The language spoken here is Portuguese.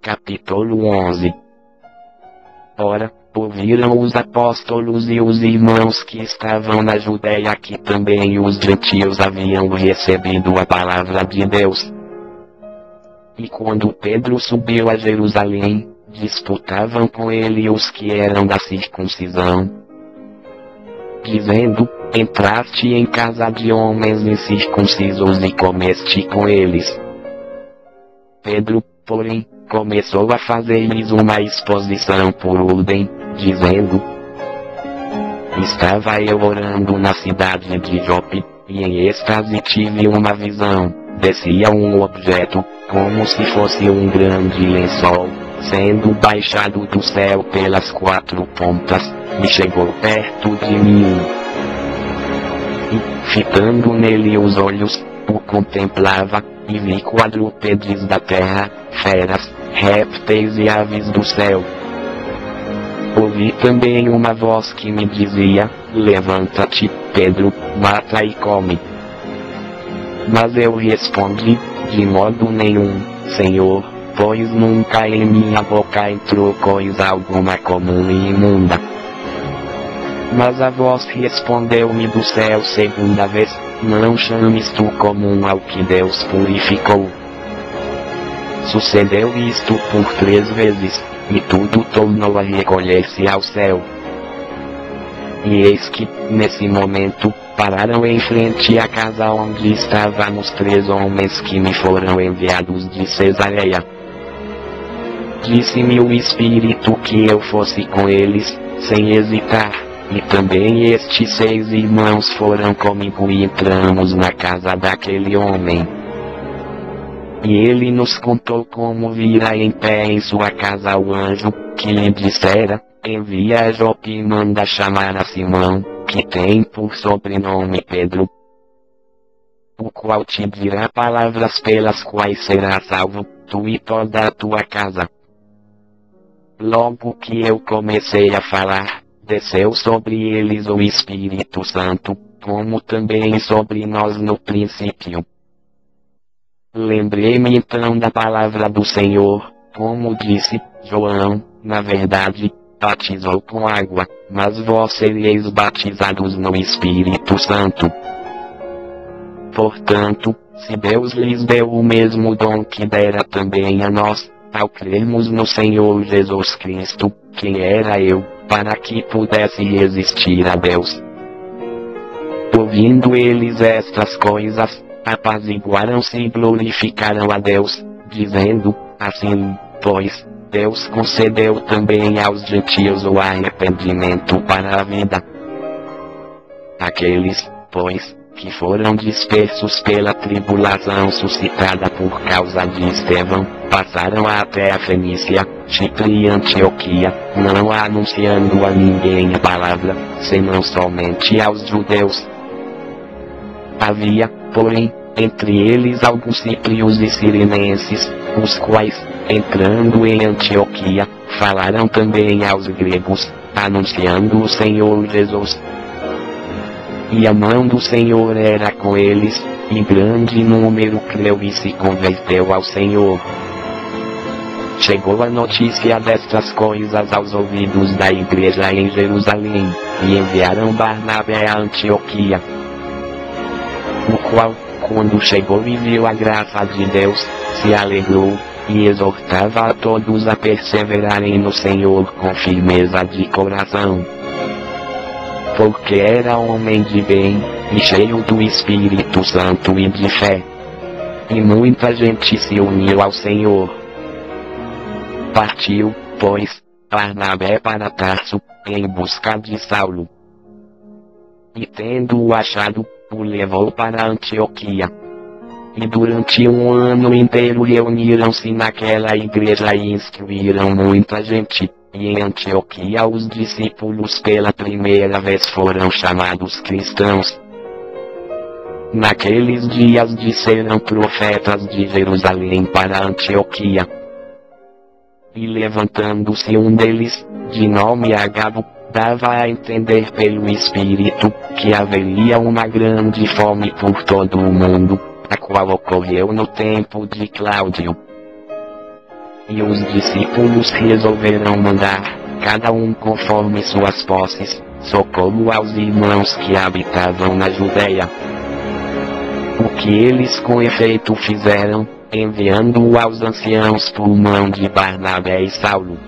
Capítulo 11. Ora, ouviram os apóstolos e os irmãos que estavam na Judéia que também os gentios haviam recebido a palavra de Deus. E quando Pedro subiu a Jerusalém, disputavam com ele os que eram da circuncisão, dizendo: entraste em casa de homens incircuncisos e comeste com eles. Pedro, porém, começou a fazer-lhes uma exposição por ordem, dizendo: estava eu orando na cidade de Jope, e em êxtase tive uma visão. Descia um objeto, como se fosse um grande lençol, sendo baixado do céu pelas quatro pontas, e chegou perto de mim. E, fitando nele os olhos, o contemplava, e vi quadrúpedes da terra, feras, répteis e aves do céu. Ouvi também uma voz que me dizia: levanta-te, Pedro, mata e come. Mas eu respondi: de modo nenhum, Senhor, pois nunca em minha boca entrou coisa alguma comum e imunda. Mas a voz respondeu-me do céu segunda vez: não chames tu comum ao que Deus purificou. Sucedeu isto por 3 vezes, e tudo tornou a recolher-se ao céu. E eis que, nesse momento, pararam em frente à casa onde estávamos 3 homens que me foram enviados de Cesareia. Disse-me o Espírito que eu fosse com eles, sem hesitar, e também estes 6 irmãos foram comigo e entramos na casa daquele homem. E ele nos contou como vira em pé em sua casa o anjo, que lhe dissera: envia a Jope e manda chamar a Simão, que tem por sobrenome Pedro, o qual te dirá palavras pelas quais serás salvo, tu e toda a tua casa. Logo que eu comecei a falar, desceu sobre eles o Espírito Santo, como também sobre nós no princípio. Lembrei-me então da palavra do Senhor, como disse: João, na verdade, batizou com água, mas vós sereis batizados no Espírito Santo. Portanto, se Deus lhes deu o mesmo dom que dera também a nós, ao crermos no Senhor Jesus Cristo, quem era eu, para que pudesse resistir a Deus? Ouvindo eles estas coisas, apaziguaram-se e glorificaram a Deus, dizendo: assim, pois, Deus concedeu também aos gentios o arrependimento para a vida. Aqueles, pois, que foram dispersos pela tribulação suscitada por causa de Estevão, passaram até a Fenícia, Chipre e Antioquia, não anunciando a ninguém a palavra, senão somente aos judeus. Havia, porém, entre eles alguns cíprios e cirenenses, os quais, entrando em Antioquia, falaram também aos gregos, anunciando o Senhor Jesus. E a mão do Senhor era com eles, e grande número creu e se converteu ao Senhor. Chegou a notícia destas coisas aos ouvidos da igreja em Jerusalém, e enviaram Barnabé a Antioquia, o qual, quando chegou e viu a graça de Deus, se alegrou, e exortava a todos a perseverarem no Senhor com firmeza de coração. Porque era homem de bem, e cheio do Espírito Santo e de fé. E muita gente se uniu ao Senhor. Partiu, pois, Barnabé para Tarso, em busca de Saulo. E tendo-o achado, o levou para Antioquia. E durante 1 ano inteiro reuniram-se naquela igreja e instruíram muita gente. E em Antioquia os discípulos pela primeira vez foram chamados cristãos. Naqueles dias desceram profetas de Jerusalém para Antioquia. E levantando-se um deles, de nome Agabo, dava a entender pelo Espírito, que haveria uma grande fome por todo o mundo, a qual ocorreu no tempo de Cláudio. e os discípulos resolveram mandar, cada um conforme suas posses, socorro aos irmãos que habitavam na Judeia. O que eles com efeito fizeram, enviando-o aos anciãos por mão de Barnabé e Saulo.